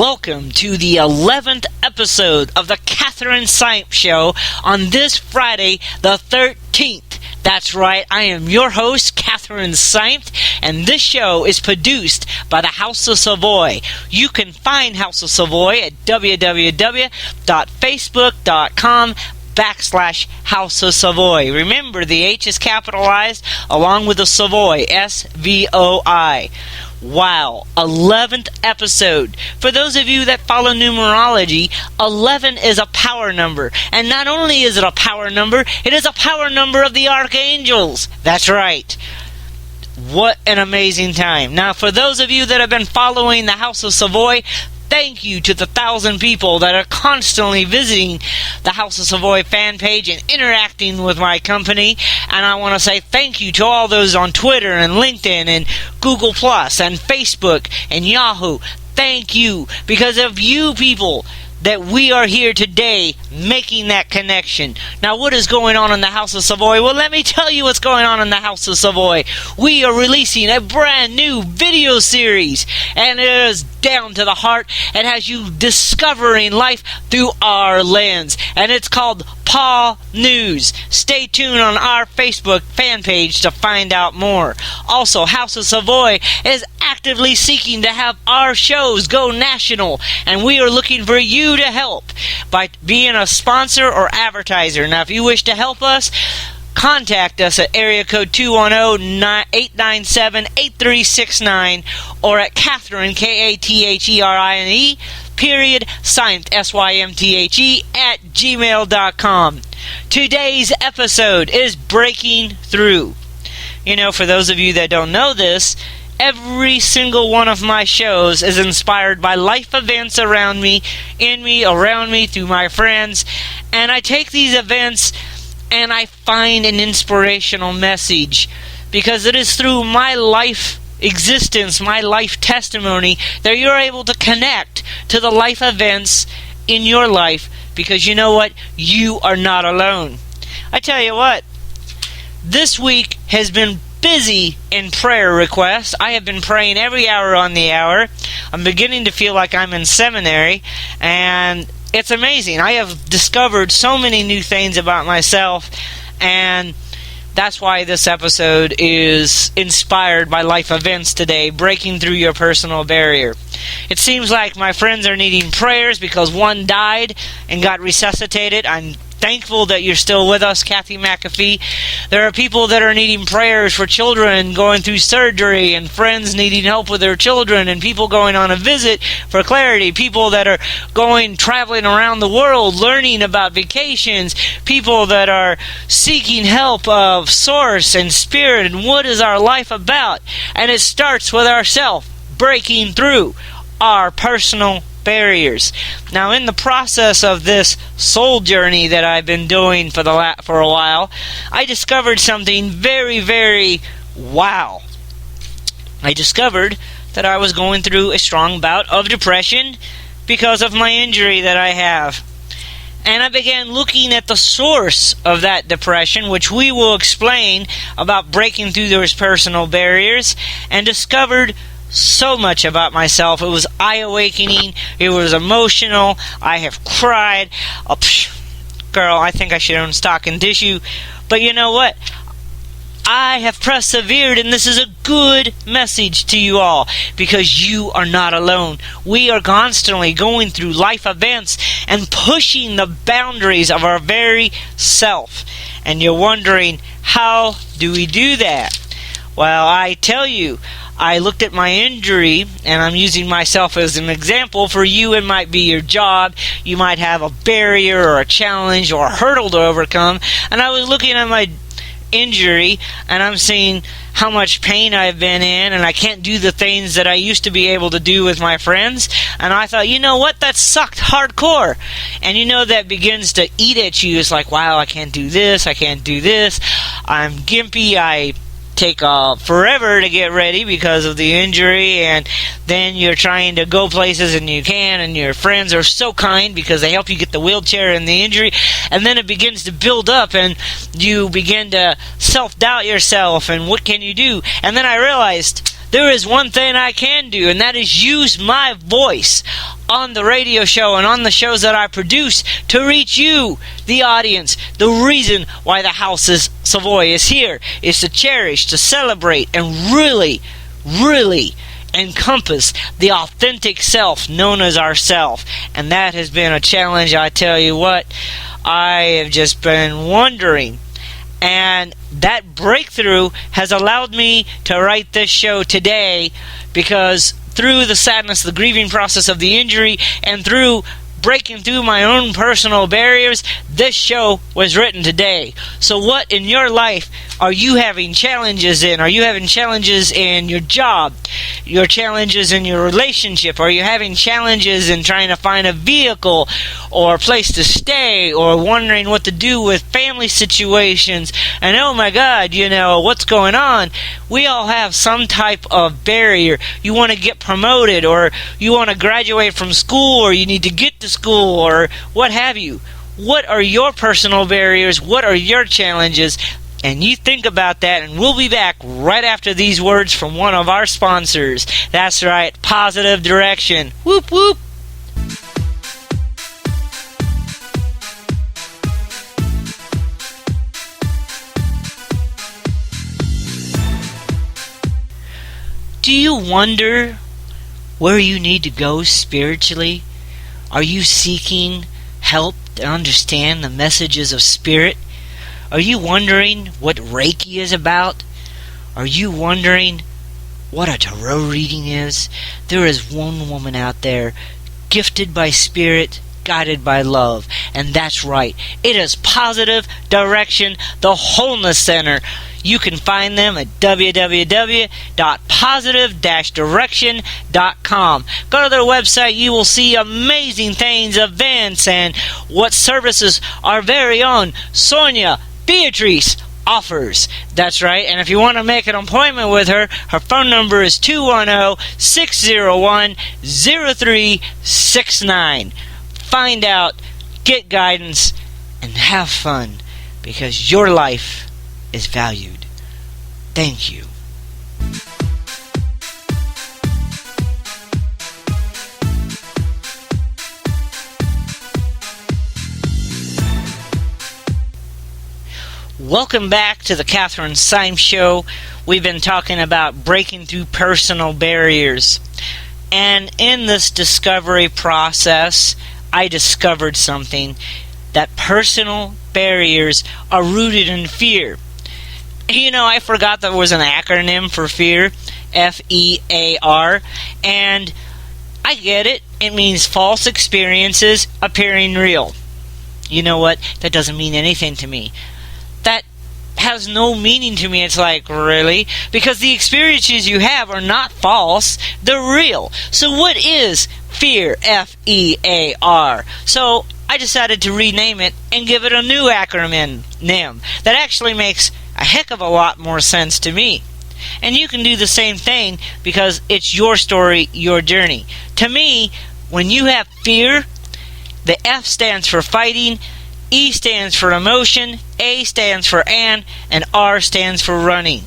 welcome to the 11th episode of the Katherine Symthe Show on this Friday, the 13th. That's right, I am your host, Katherine Symthe, and this show is produced by the House of Savoy. You can find House of Savoy at www.facebook.com/House of Savoy. Remember, the H is capitalized along with the Savoy, SVOI. Wow, 11th episode. For those of you that follow numerology, 11 is a power number. And not only is it a power number, it is a power number of the archangels. That's right. What an amazing time. Now, for those of you that have been following the House of Savoy, thank you to the 1,000 people that are constantly visiting the House of Savoy fan page and interacting with my company. And I want to say thank you to all those on Twitter and LinkedIn and Google Plus and Facebook and Yahoo. Thank you. Because of you people that we are here today making that connection. Now, what is going on in the House of Savoy? Well, let me tell you what's going on in the House of Savoy. We are releasing a brand new video series, and it is down to the heart. It has you discovering life through our lens, and it's called Paw News. Stay tuned on our Facebook fan page to find out more. Also, House of Savoy is actively seeking to have our shows go national, and we are looking for you to help by being a sponsor or advertiser. Now, if you wish to help us, contact us at area code 210-897-8369 or at Katherine, Katherine, Symthe, Symthe, at gmail.com. Today's episode is Breaking Through. You know, for those of you that don't know this, every single one of my shows is inspired by life events around me, in me, around me, through my friends. And I take these events and I find an inspirational message, because it is through my life existence, my life testimony, that you're able to connect to the life events in your life, because you know what? You are not alone. I tell you what, this week has been busy in prayer requests. I have been praying every hour on the hour. I'm beginning to feel like I'm in seminary, and it's amazing. I have discovered so many new things about myself, and that's why this episode is inspired by life events today, breaking through your personal barrier. It seems like my friends are needing prayers because one died and got resuscitated. I'm thankful that you're still with us, Kathy McAfee. There are people that are needing prayers for children going through surgery, and friends needing help with their children, and people going on a visit for clarity, people that are traveling around the world learning about vacations, people that are seeking help of source and spirit and what is our life about. And it starts with ourselves breaking through our personal barriers. Now, in the process of this soul journey that I've been doing for a while, I discovered something very, very wow. I discovered that I was going through a strong bout of depression because of my injury that I have. And I began looking at the source of that depression, which we will explain about breaking through those personal barriers, and discovered so much about myself. It was eye-awakening. It was emotional. I have cried. Oh, girl, I think I should own stock in tissue. But you know what? I have persevered, and this is a good message to you all, because you are not alone. We are constantly going through life events and pushing the boundaries of our very self. And you're wondering, how do we do that? Well, I tell you, I looked at my injury, and I'm using myself as an example. For you, it might be your job. You might have a barrier or a challenge or a hurdle to overcome. And I was looking at my injury, and I'm seeing how much pain I've been in, and I can't do the things that I used to be able to do with my friends. And I thought, you know what? That sucked hardcore. And you know, that begins to eat at you. It's like, wow, I can't do this. I can't do this. I'm gimpy. I take forever to get ready because of the injury, and then you're trying to go places and you can, and your friends are so kind because they help you get the wheelchair and the injury, and then it begins to build up and you begin to self-doubt yourself, and what can you do? And then I realized there is one thing I can do, and that is use my voice. on the radio show and on the shows that I produce to reach you, the audience. The reason why the house is SVOI is here is to cherish, to celebrate, and really encompass the authentic self known as ourself. And that has been a challenge, I tell you what. I have just been wondering. And that breakthrough has allowed me to write this show today, because through the sadness, the grieving process of the injury, and through breaking through my own personal barriers, this show was written today. So what in your life are you having challenges in? Are you having challenges in your job? Your challenges in your relationship? Are you having challenges in trying to find a vehicle or a place to stay, or wondering what to do with family situations? And oh my God, what's going on? We all have some type of barrier. You want to get promoted, or you want to graduate from school, or you need to get to school, or what have you. What are your personal barriers? What are your challenges? And you think about that, and we'll be back right after these words from one of our sponsors. That's right, Positive Direction. Whoop whoop. Do you wonder where you need to go spiritually? Are you seeking help to understand the messages of Spirit? Are you wondering what Reiki is about? Are you wondering what a tarot reading is? There is one woman out there, gifted by Spirit, guided by love. And that's right. It is Positive Direction, the Wholeness Center. You can find them at www.positive-direction.com. Go to their website. You will see amazing things, events, and what services our very own Sonia Beatrice offers. That's right. And if you want to make an appointment with her, her phone number is 210-601-0369. Find out, get guidance, and have fun, because your life is valued. Thank you. Welcome back to the Katherine Symthe Show. We've been talking about breaking through personal barriers. And in this discovery process, I discovered something, that personal barriers are rooted in fear. I forgot there was an acronym for fear, F-E-A-R, and I get it. It means false experiences appearing real. You know what? That doesn't mean anything to me. That has no meaning to me. It's like, really? Because the experiences you have are not false. They're real. So what is fear? F-E-A-R. So I decided to rename it and give it a new acronym that actually makes a heck of a lot more sense to me. And you can do the same thing, because it's your story, your journey. To me, when you have fear, the F stands for fighting, E stands for emotion, A stands for and R stands for running.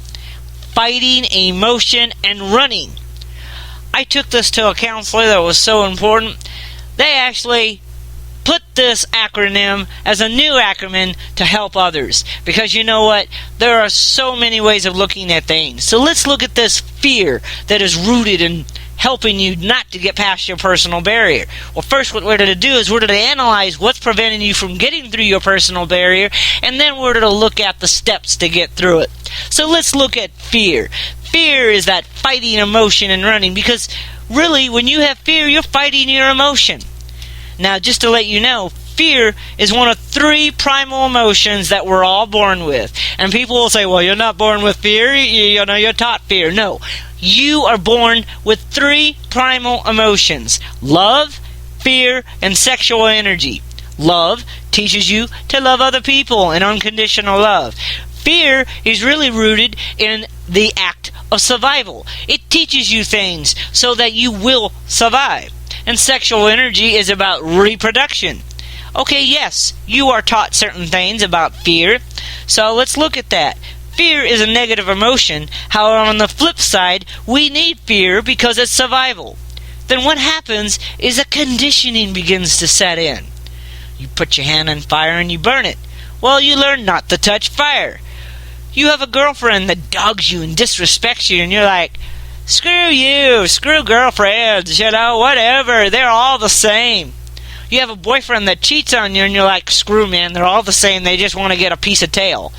Fighting, emotion, and running. I took this to a counselor that was so important. They actually put this acronym as a new acronym to help others. Because you know what? There are so many ways of looking at things. So let's look at this fear that is rooted in helping you not to get past your personal barrier. Well, first what we're going to do is we're going to analyze what's preventing you from getting through your personal barrier, and then we're going to look at the steps to get through it. So let's look at fear. Fear is that fighting emotion and running, because really when you have fear, you're fighting your emotion. Now, just to let you know, fear is one of 3 primal emotions that we're all born with. And people will say, well, you're not born with fear, you're taught fear. No, you are born with 3 primal emotions: love, fear, and sexual energy. Love teaches you to love other people and unconditional love. Fear is really rooted in the act of survival. It teaches you things so that you will survive. And sexual energy is about reproduction. Okay, yes, you are taught certain things about fear. So let's look at that. Fear is a negative emotion. However, on the flip side, we need fear because it's survival. then what happens is a conditioning begins to set in. You put your hand on fire and you burn it. Well, you learn not to touch fire. You have a girlfriend that dogs you and disrespects you, and you're like, screw you, screw girlfriends, whatever, they're all the same. You have a boyfriend that cheats on you, and you're like, screw man, they're all the same, they just want to get a piece of tail.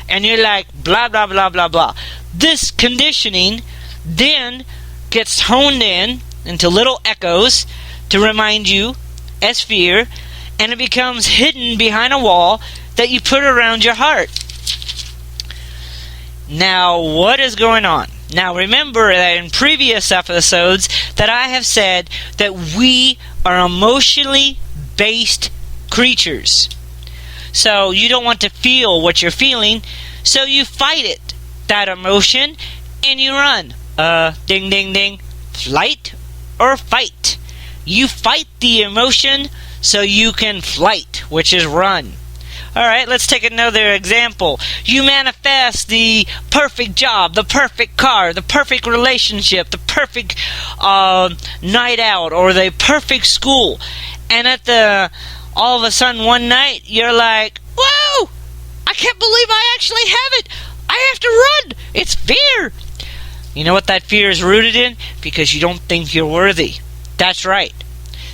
And you're like, blah, blah, blah, blah, blah. This conditioning then gets honed in into little echoes to remind you as fear, and it becomes hidden behind a wall that you put around your heart. Now, what is going on? Now, remember that in previous episodes that I have said that we are emotionally based creatures. So you don't want to feel what you're feeling, so you fight it, that emotion, and you run. Ding, ding, ding. Flight or fight. You fight the emotion so you can flight, which is run. Alright, let's take another example. You manifest the perfect job, the perfect car, the perfect relationship, the perfect night out, or the perfect school. And all of a sudden one night, you're like, whoa! I can't believe I actually have it! I have to run! It's fear! You know what that fear is rooted in? Because you don't think you're worthy. That's right.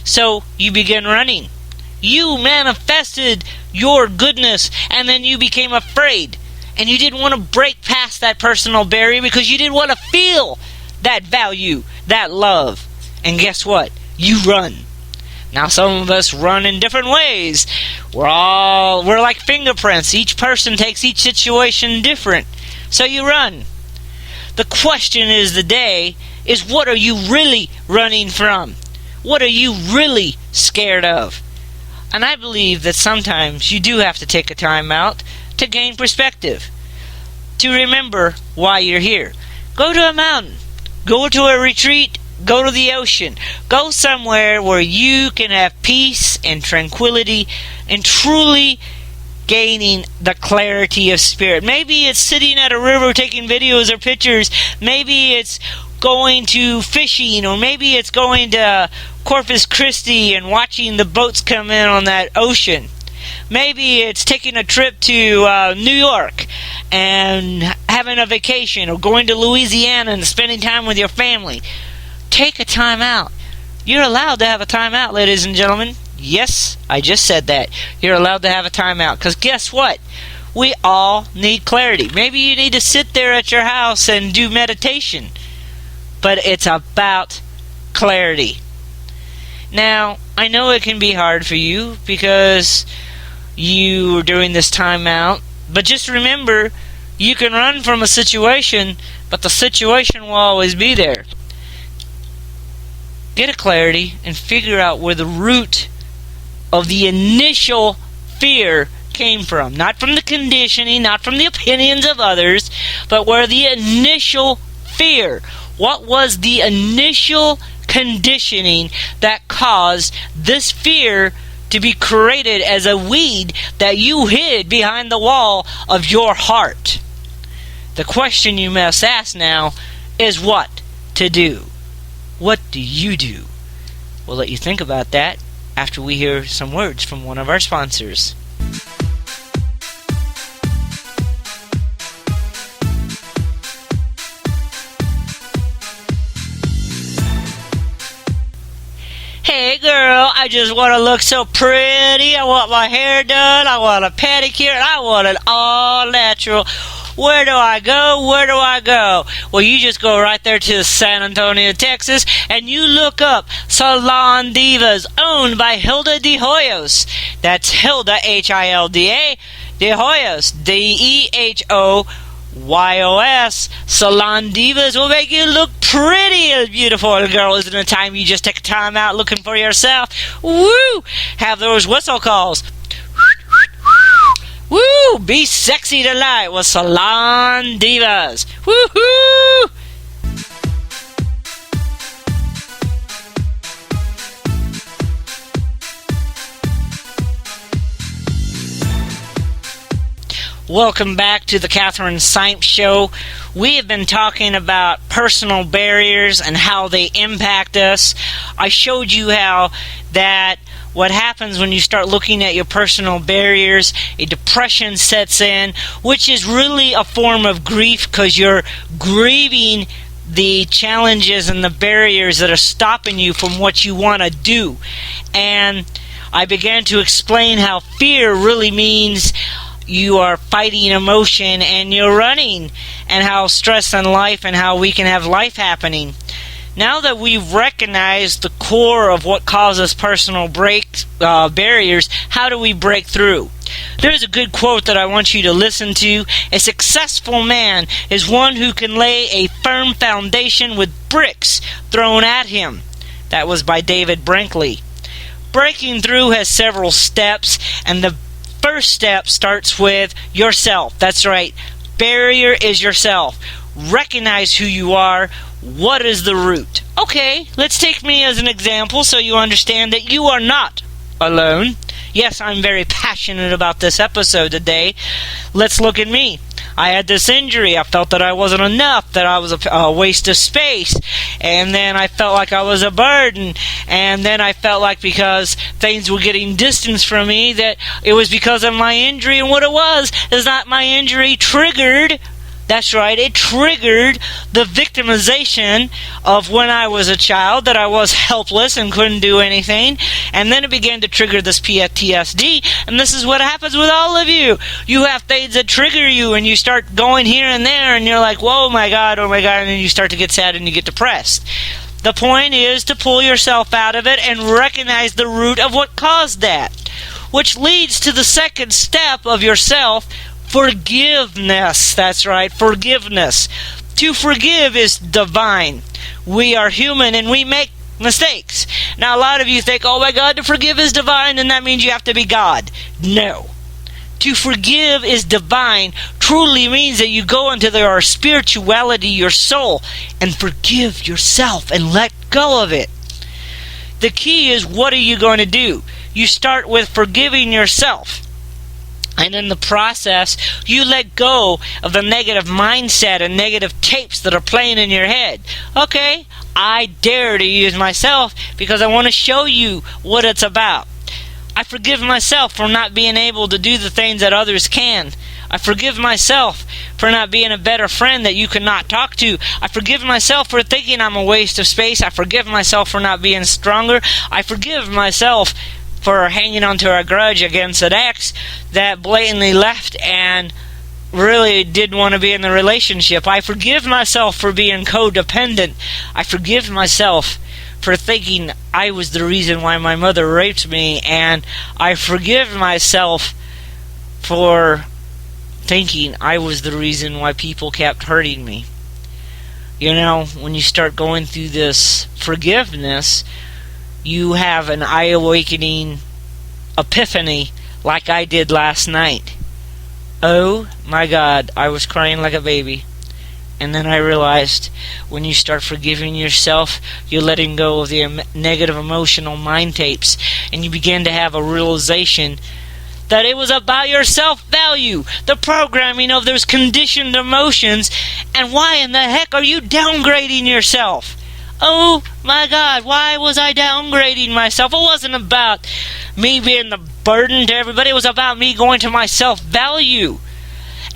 So, you begin running. You manifested your goodness, and then you became afraid. And you didn't want to break past that personal barrier because you didn't want to feel that value, that love. And guess what? You run. Now some of us run in different ways. We're like fingerprints. Each person takes each situation different. So you run. The question is what are you really running from? What are you really scared of? And I believe that sometimes you do have to take a time out to gain perspective, to remember why you're here. Go to a mountain, go to a retreat, go to the ocean, go somewhere where you can have peace and tranquility and truly gaining the clarity of spirit. Maybe it's sitting at a river taking videos or pictures. Maybe it's going to fishing, or maybe it's going to Corpus Christi and watching the boats come in on that ocean. Maybe it's taking a trip to New York and having a vacation, or going to Louisiana and spending time with your family. Take a time out. You're allowed to have a time out, ladies and gentlemen. Yes, I just said that. You're allowed to have a time out. Because guess what? We all need clarity. Maybe you need to sit there at your house and do meditation. But it's about clarity. Now, I know it can be hard for you because you are doing this time out. But just remember, you can run from a situation, but the situation will always be there. Get a clarity and figure out where the root of the initial fear came from. Not from the conditioning, not from the opinions of others, but where the initial fear. What was the initial conditioning that caused this fear to be created as a weed that you hid behind the wall of your heart? The question you must ask now is what to do. What do you do? We'll let you think about that after we hear some words from one of our sponsors. Hey girl, I just want to look so pretty. I want my hair done. I want a pedicure. I want it all natural. Where do I go? Where do I go? Well, you just go right there to San Antonio, Texas, and you look up Salon Divas, owned by Hilda de Hoyos. That's Hilda, Hilda, de Hoyos, Dehojos. Salon Divas will make you look pretty and beautiful. Girl, isn't it time you just take a time out looking for yourself? Woo! Have those whistle calls. Woo! Be sexy tonight with Salon Divas. Woohoo! Welcome back to the Katherine Symthe Show. We have been talking about personal barriers and how they impact us. I showed you how that what happens when you start looking at your personal barriers, a depression sets in, which is really a form of grief because you're grieving the challenges and the barriers that are stopping you from what you want to do. And I began to explain how fear really means you are fighting emotion and you're running, and how stress in life and how we can have life happening. Now that we've recognized the core of what causes personal barriers, how do we break through? There's a good quote that I want you to listen to. A successful man is one who can lay a firm foundation with bricks thrown at him. That was by David Brinkley. Breaking through has several steps, and the first step starts with yourself. That's right. Barrier is yourself. Recognize who you are. What is the root? Okay, let's take me as an example so you understand that you are not alone. Yes, I'm very passionate about this episode today. Let's look at me. I had this injury. I felt that I wasn't enough, that I was a waste of space. And then I felt like I was a burden. And then I felt like because things were getting distance from me, that it was because of my injury. And what it was is that my injury triggered, that's right, it triggered the victimization of when I was a child, that I was helpless and couldn't do anything. And then it began to trigger this PTSD. And this is what happens with all of you. You have things that trigger you, and you start going here and there, and you're like, whoa, my God, and then you start to get sad and you get depressed. The point is to pull yourself out of it and recognize the root of what caused that, which leads to the second step of yourself, forgiveness. That's right, forgiveness. To forgive is divine. We are human and we make mistakes. Now, a lot of you think, oh my God, to forgive is divine, and that means you have to be God. No. To forgive is divine. Truly means that you go into your spirituality, your soul, and forgive yourself and let go of it. The key is, what are you going to do? You start with forgiving yourself. And in the process, you let go of the negative mindset and negative tapes that are playing in your head. Okay, I dare to use myself because I want to show you what it's about. I forgive myself for not being able to do the things that others can. I forgive myself for not being a better friend that you cannot talk to. I forgive myself for thinking I'm a waste of space. I forgive myself for not being stronger. I forgive myself for hanging on to a grudge against an ex that blatantly left and really didn't want to be in the relationship. I forgive myself for being codependent. I forgive myself for thinking I was the reason why my mother raped me, and I forgive myself for thinking I was the reason why people kept hurting me. You know, when you start going through this forgiveness, you have an eye-awakening epiphany like I did last night. Oh my God, I was crying like a baby. And then I realized when you start forgiving yourself, you're letting go of the negative emotional mind tapes, and you begin to have a realization that it was about your self-value, the programming of those conditioned emotions, and why in the heck are you downgrading yourself? Oh my God, why was I downgrading myself? It wasn't about me being the burden to everybody. It was about me going to my self-value.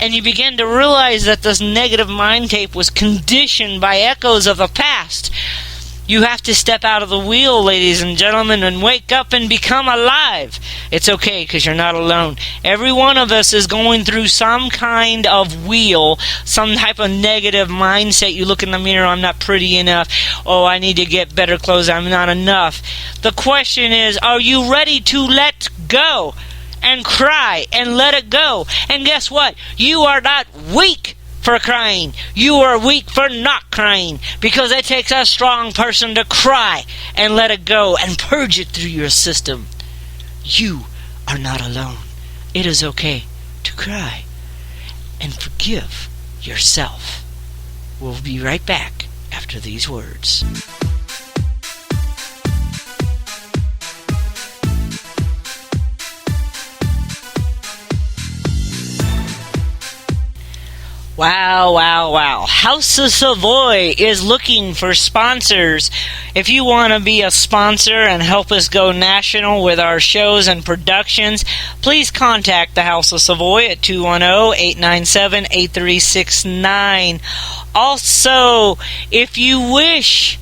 And you begin to realize that this negative mind tape was conditioned by echoes of the past. You have to step out of the wheel, ladies and gentlemen, and wake up and become alive. It's okay, because you're not alone. Every one of us is going through some kind of wheel, some type of negative mindset. You look in the mirror, I'm not pretty enough. Oh, I need to get better clothes, I'm not enough. The question is, are you ready to let go and cry and let it go? And guess what? You are not weak for crying. You are weak for not crying, because it takes a strong person to cry and let it go and purge it through your system. You are not alone. It is okay to cry and forgive yourself. We'll be right back after these words. Wow. House of Savoy is looking for sponsors. If you want to be a sponsor and help us go national with our shows and productions, please contact the House of Savoy at 210-897-8369. Also, if you wish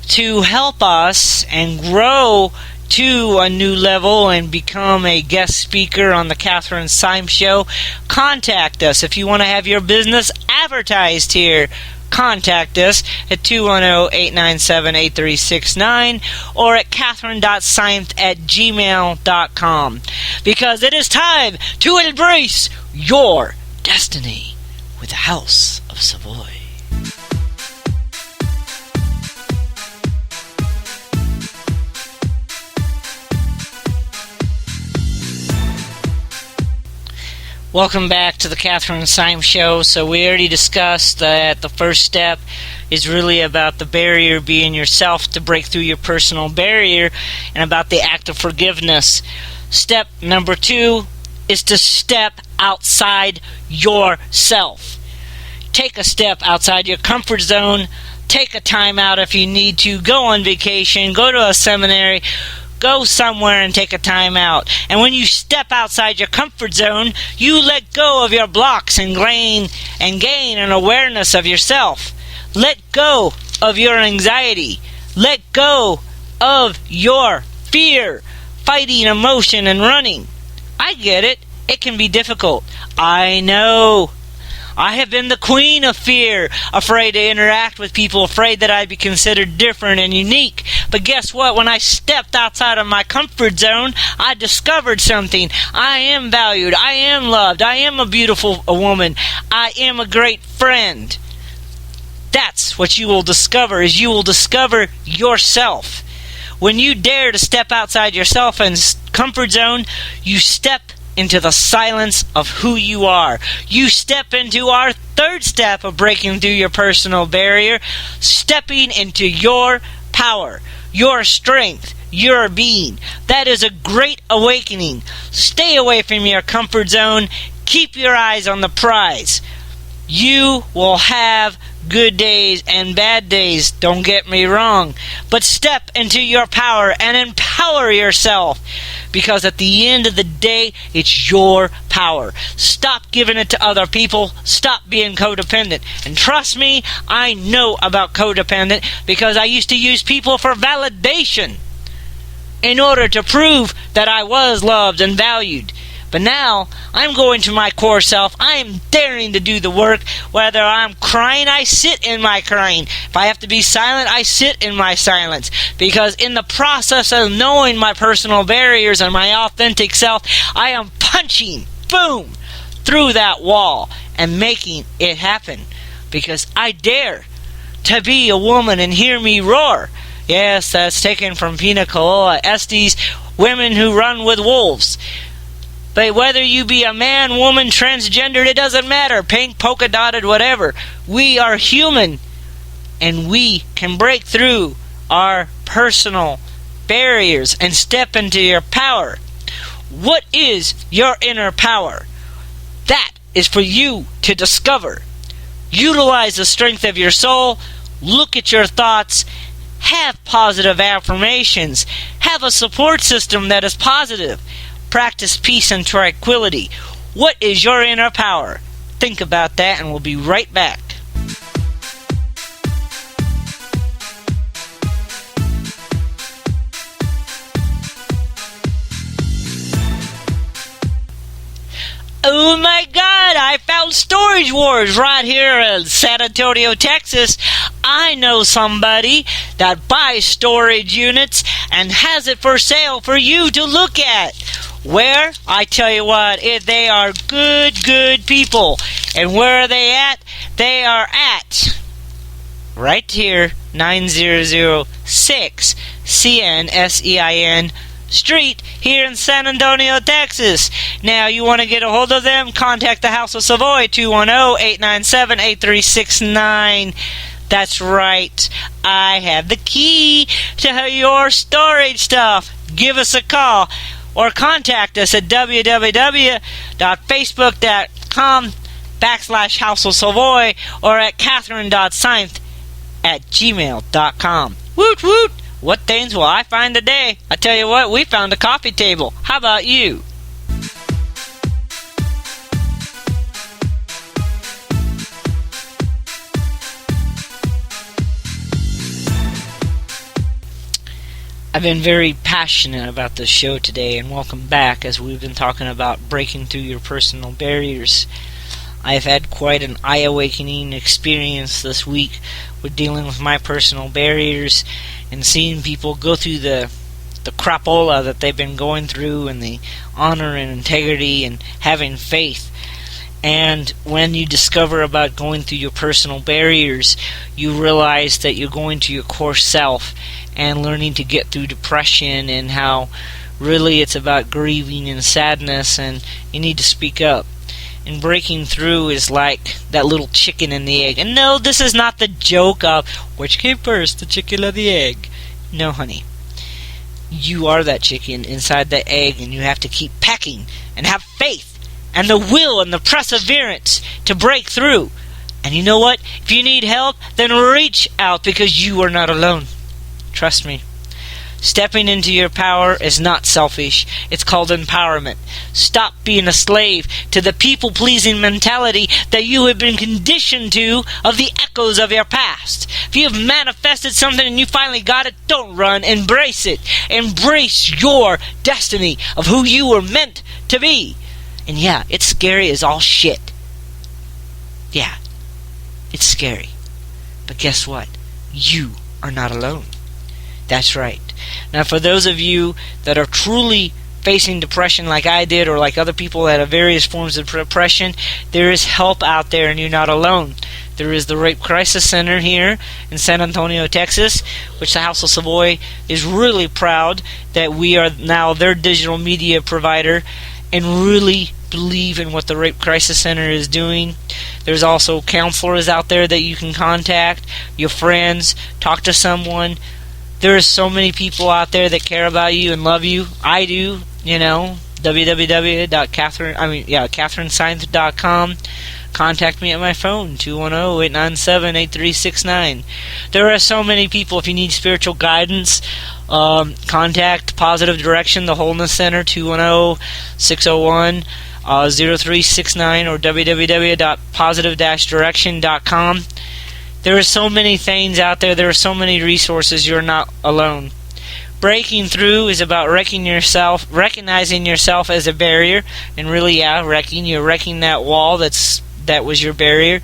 to help us and grow to a new level and become a guest speaker on the Katherine Symthe Show, contact us. If you want to have your business advertised here, contact us at 210-897-8369 or at katherine.symthe@gmail.com, because it is time to embrace your destiny with the House of Savoy. Welcome back to the Katherine Symthe Show. So we already discussed that the first step is really about the barrier being yourself, to break through your personal barrier, and about the act of forgiveness. Step number 2 is to step outside yourself. Take a step outside your comfort zone. Take a time out if you need to. Go on vacation. Go to a seminary. Go somewhere and take a time out. And when you step outside your comfort zone, you let go of your blocks and gain an awareness of yourself. Let go of your anxiety. Let go of your fear, fighting emotion and running. I get it. It can be difficult. I know. I have been the queen of fear, afraid to interact with people, afraid that I'd be considered different and unique. But guess what? When I stepped outside of my comfort zone, I discovered something. I am valued. I am loved. I am a beautiful woman. I am a great friend. That's what you will discover, is you will discover yourself. When you dare to step outside yourself and comfort zone, you step into the silence of who you are. You step into our third step of breaking through your personal barrier, stepping into your power, your strength, your being. That is a great awakening. Stay away from your comfort zone. Keep your eyes on the prize. You will have good days and bad days, don't get me wrong, but step into your power and empower yourself, because at the end of the day, it's your power. Stop giving it to other people. Stop being codependent. And trust me, I know about codependent, because I used to use people for validation in order to prove that I was loved and valued. But now, I'm going to my core self. I am daring to do the work. Whether I'm crying, I sit in my crying. If I have to be silent, I sit in my silence. Because in the process of knowing my personal barriers and my authentic self, I am punching, boom, through that wall and making it happen. Because I dare to be a woman and hear me roar. Yes, that's taken from Pina Colada Estes, Women Who Run with Wolves. But whether you be a man, woman, transgendered, it doesn't matter. Pink, polka dotted, whatever. We are human. And we can break through our personal barriers and step into your power. What is your inner power? That is for you to discover. Utilize the strength of your soul. Look at your thoughts. Have positive affirmations. Have a support system that is positive. Practice peace and tranquility. What is your inner power? Think about that, and we'll be right back. Oh my God, I found Storage Wars right here in San Antonio, Texas. I know somebody that buys storage units and has it for sale for you to look at. Where? I tell you what, they are good people. And where are they at? They are at right here, 9006 CNSEIN Street here in San Antonio, Texas. Now, you want to get a hold of them? Contact the House of Savoy, 210-897-8369. That's right. I have the key to your storage stuff. Give us a call or contact us at www.facebook.com/ @House of Savoy or at Katherine.Symthe@gmail.com. Woot woot! What things will I find today? I tell you what, we found a coffee table. How about you? I've been very passionate about this show today, and welcome back as we've been talking about breaking through your personal barriers. I've had quite an eye-awakening experience this week with dealing with my personal barriers and seeing people go through the crapola that they've been going through, and the honor and integrity and having faith. And when you discover about going through your personal barriers, you realize that you're going to your core self and learning to get through depression, and how really it's about grieving and sadness, and you need to speak up. And breaking through is like that little chicken and the egg. And no, this is not the joke of which came first, the chicken or the egg. No, honey. You are that chicken inside the egg, and you have to keep pecking and have faith and the will and the perseverance to break through. And you know what? If you need help, then reach out, because you are not alone. Trust me. Stepping into your power is not selfish. It's called empowerment. Stop being a slave to the people-pleasing mentality that you have been conditioned to of the echoes of your past. If you have manifested something and you finally got it, don't run. Embrace it. Embrace your destiny of who you were meant to be. And yeah, it's scary as all shit. Yeah, it's scary. But guess what? You are not alone. That's right. Now, for those of you that are truly facing depression like I did, or like other people that have various forms of depression, there is help out there, and you're not alone. There is the Rape Crisis Center here in San Antonio, Texas, which the House of Savoy is really proud that we are now their digital media provider, and really believe in what the Rape Crisis Center is doing. There's also counselors out there that you can contact, your friends, talk to someone. There are so many people out there that care about you and love you. I do, www.KatherineSymthe.com. Contact me at my phone, 210-897-8369. There are so many people. If you need spiritual guidance, contact Positive Direction, the Wholeness Center, 210-601-0369, or www.positive-direction.com. There are so many things out there. There are so many resources. You're not alone. Breaking through is about recognizing yourself as a barrier, and really, you're wrecking that wall that was your barrier.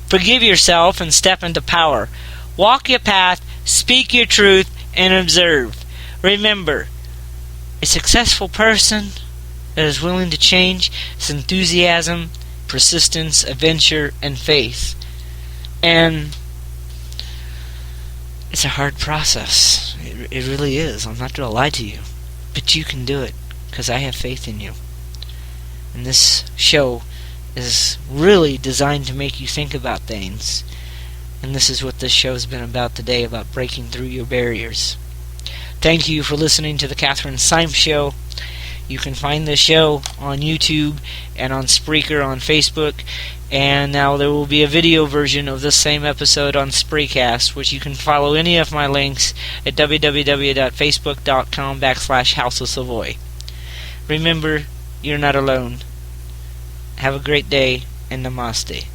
Forgive yourself and step into power. Walk your path, speak your truth, and observe. Remember, a successful person that is willing to change is enthusiasm, persistence, adventure, and faith. And it's a hard process. It really is. I'm not going to lie to you. But you can do it, because I have faith in you. And this show is really designed to make you think about things. And this is what this show has been about today, about breaking through your barriers. Thank you for listening to the Katherine Symthe Show. You can find the show on YouTube and on Spreaker on Facebook. And now there will be a video version of this same episode on Spreecast, which you can follow any of my links at www.facebook.com/House of Savoy. Remember, you're not alone. Have a great day, and namaste.